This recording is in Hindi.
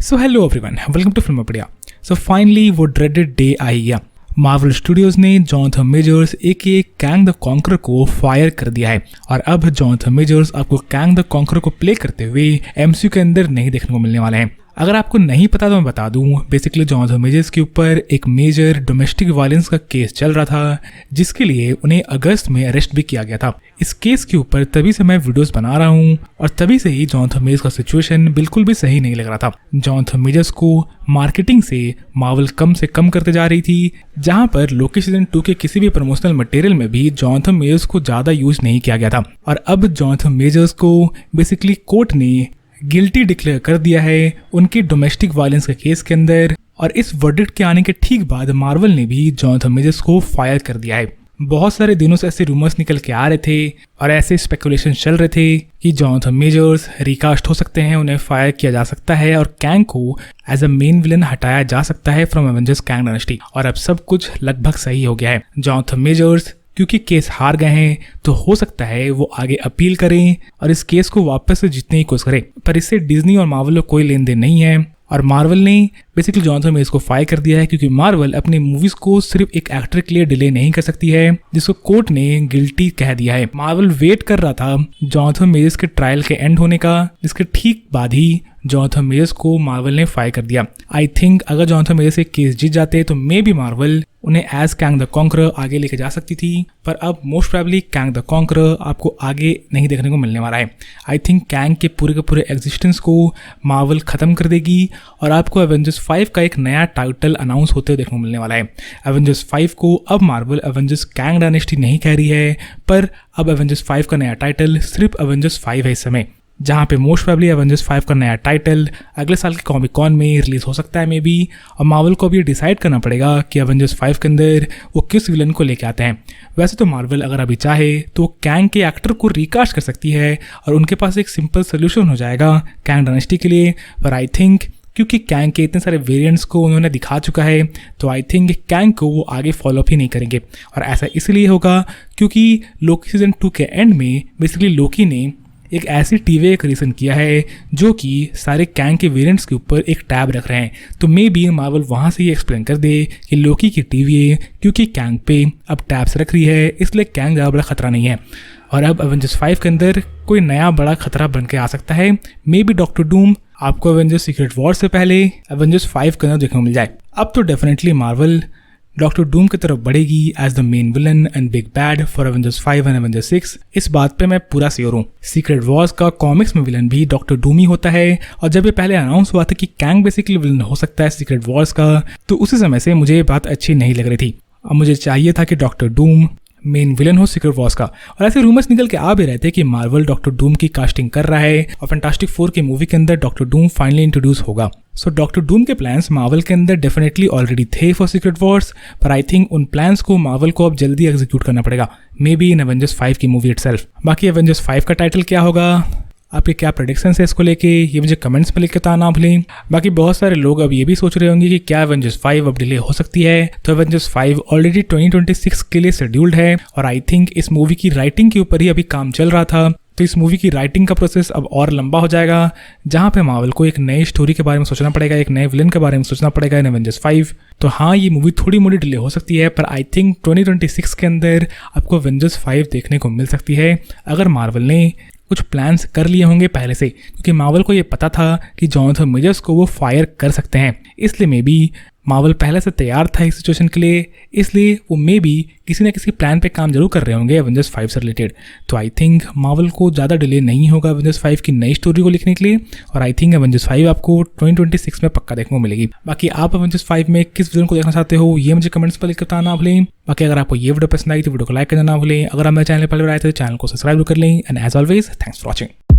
So hello everyone, welcome to Filmopedia. So finally वो ड्रेडेड डे आ ही गया। मार्वल स्टूडियोज ने Jonathan Majors AKA Kang the Conqueror को फायर कर दिया है और अब जोनाथन मेजर्स आपको कैंग द कॉन्करर को प्ले करते हुए एमसीयू के अंदर नहीं देखने को मिलने वाले हैं। अगर आपको नहीं पता तो मैं बता दूं, बेसिकली जोनाथन मेजर्स के ऊपर एक मेजर डोमेस्टिक वायलेंस का केस चल रहा था जिसके लिए उन्हें अगस्त में अरेस्ट भी किया गया था। इस केस के ऊपर तभी से मैं वीडियोस बना रहा हूं और तभी से ही जोनाथन मेजर्स का सिचुएशन बिल्कुल भी सही नहीं लग रहा था। जोनाथन मेजर्स को मार्केटिंग से मार्वल कम से कम करते जा रही थी, जहां पर लोकी सीजन 2 के किसी भी प्रमोशनल मटेरियल में भी जोनाथन मेजर्स को ज्यादा यूज नहीं किया गया था। और अब जोनाथन मेजर्स को बेसिकली कोर्ट ने गिल्टी डिक्लेयर कर दिया है उनकी डोमेस्टिक वायलेंस के केस के अंदर। और इस वर्डिक्ट के आने के ठीक बाद मार्वल ने भी जोनाथन मेजर्स को फायर कर दिया है। बहुत सारे दिनों से ऐसे रूमर्स निकल के आ रहे थे और ऐसे स्पेकुलेशन चल रहे थे कि जोनाथन मेजर्स रिकास्ट हो सकते हैं, उन्हें फायर किया जा सकता है और कैंग को एज अ मेन विलन हटाया जा सकता है फ्रॉम एवेंजर्स कैंग डायनेस्टी। और अब सब कुछ लगभग सही हो गया है। जोनाथन मेजर्स क्योंकि केस हार गए हैं तो हो सकता है वो आगे अपील करें और इस केस को वापस से जीतने की कोशिश करें, पर इससे डिज्नी और मार्वल को कोई लेन देन नहीं है। और मार्वल ने बेसिकली जोनाथन मेजर्स को फायर कर दिया है क्योंकि मार्वल अपनी मूवीज को सिर्फ एक एक्टर के लिए डिले नहीं कर सकती है, जिसको कोर्ट ने गिल्टी कह दिया है। मार्वल वेट कर रहा था जोनाथन मेजर्स के ट्रायल के एंड होने का, जिसके ठीक बाद ही जोनाथन मेजर्स को मार्वल ने फायर कर दिया। आई थिंक अगर जोनाथन मेजर्स से केस जीत जाते तो मे बी मार्वल उन्हें एज कैंग द कॉन्करर आगे लेके जा सकती थी, पर अब most probably Kang the conqueror आपको आगे नहीं देखने को मिलने वाला है। आई थिंक कैंग के पूरे एग्जिस्टेंस को मार्वल खत्म कर देगी और आपको एवेंजर्स 5 का एक नया टाइटल अनाउंस होते हुए देखने को मिलने वाला है। एवेंजर्स 5 को अब मार्वल एवेंजर्स कैंग डायनेस्टी नहीं कह रही है, पर अब एवेंजर्स 5 का नया टाइटल सिर्फ एवेंजर्स 5 है इस समय, जहाँ पे मोस्ट प्रोबेबली एवेंजर्स 5 का नया टाइटल अगले साल के कॉमिक कॉन में रिलीज हो सकता है मे बी। और मार्वल को भी डिसाइड करना पड़ेगा कि एवेंजर्स 5 के अंदर वो किस विलन को लेके आते हैं। वैसे तो मार्वल अगर अभी चाहे तो कैंग के एक्टर को रिकास्ट कर सकती है और उनके पास एक सिंपल सोल्यूशन हो जाएगा कैंग डायनेस्टी के लिए। पर आई थिंक क्योंकि कैंग के इतने सारे वेरिएंट्स को उन्होंने दिखा चुका है तो आई थिंक कैंग को वो आगे फॉलोअप ही नहीं करेंगे। और ऐसा इसलिए होगा क्योंकि लोकी सीजन 2 के एंड में बेसिकली लोकी ने एक ऐसी टीवी क्रिएशन किया है जो कि सारे कैंग के वेरिएंट्स के ऊपर एक टैब रख रहे हैं। तो मे बी मार्वल वहाँ से ये एक्सप्लेन कर दे कि लोकी की टीवी क्योंकि कैंग पे अब टैब्स रख रही है इसलिए कैंग ज़्यादा बड़ा खतरा नहीं है। और अब एवेंजर्स 5 के अंदर कोई नया बड़ा खतरा बन के आ सकता है। मे बी डॉक्टर डूम आपको एवेंजर्स सीक्रेट वॉर से पहले एवेंजर्स 5 के अंदर देखने को मिल जाए। अब तो डेफिनेटली मार्वल डॉक्टर डूम की तरफ बढ़ेगी as the main villain and big bad for Avengers 5 and Avengers 6। इस बात पे मैं पूरा श्योर हूँ। सीक्रेट वॉर्स का कॉमिक्स में विलन भी डॉक्टर डूम ही होता है और जब ये पहले अनाउंस हुआ था कि कैंग बेसिकली विलन हो सकता है सीक्रेट वॉर्स का, तो उसी समय से मुझे ये बात अच्छी नहीं लग रही थी। अब मुझे चाहिए था कि डॉक्टर डूम मेन विलन हो सीक्रेट वॉर्स का। और ऐसे रूमर्स निकल के आ भी रहे थे कि मार्वल डॉक्टर डूम की कास्टिंग कर रहा है और फैंटास्टिक 4 की मूवी के अंदर डॉक्टर डूम फाइनली इंट्रोड्यूस होगा। सो डॉक्टर डूम के प्लान्स मार्वल के अंदर डेफिनेटली ऑलरेडी थे फॉर सीक्रेट वॉर्स, पर आई थिंक उन प्लान्स को मार्वल को अब जल्दी एग्जीक्यूट करना पड़ेगा, मे बी इन एवेंजर्स 5 की मूवी इटसेल्फ। बाकी एवेंजर्स 5 का टाइटल क्या होगा, आपके क्या प्रेडिक्शन है इसको लेके, ये मुझे कमेंट्स में लिख के बताना भूलें। बाकी बहुत सारे लोग अब ये भी सोच रहे होंगे कि क्या एवेंजर्स 5 अब डिले हो सकती है, तो एवेंजर्स 5 ऑलरेडी 2026 के लिए शेड्यूल्ड है और आई थिंक इस मूवी की राइटिंग के ऊपर ही अभी काम चल रहा था, तो इस मूवी की राइटिंग का प्रोसेस अब और लंबा हो जाएगा, जहां पे मार्वल को एक नई स्टोरी के बारे में सोचना पड़ेगा, एक नए विलन के बारे में सोचना पड़ेगा इन एवेंजर्स 5। तो हाँ, ये मूवी थोड़ी मोड़ी डिले हो सकती है, पर आई थिंक 2026 के अंदर आपको एवेंजर्स 5 देखने को मिल सकती है अगर मार्वल ने कुछ प्लान्स कर लिए होंगे पहले से, क्योंकि मार्वल को ये पता था कि जोनाथन मेजर्स को वो फायर कर सकते हैं। इसलिए मे बी मार्वल पहले से तैयार था इस सिचुएशन के लिए, इसलिए वो मे बी किसी न किसी प्लान पे काम जरूर कर रहे होंगे एवेंजर्स 5 से रिलेटेड। तो आई थिंक मार्वल को ज़्यादा डिले नहीं होगा एवेंजर्स 5 की नई स्टोरी को लिखने के लिए और आई थिंक एवेंजर्स 5 आपको 2026 में पक्का देखने को मिलेगी। बाकी आप एवेंजर्स 5 में किस विलन को देखना चाहते हो ये मुझे कमेंट्स पर लिख कर बताना ना भूलें। बाकी अगर आपको ये वीडियो पसंद आई तो वीडियो को लाइक करना ना भूलें। अगर आप मेरे चैनल पर पहले आए तो चैनल को सब्सक्राइब कर लें and as always thanks for watching.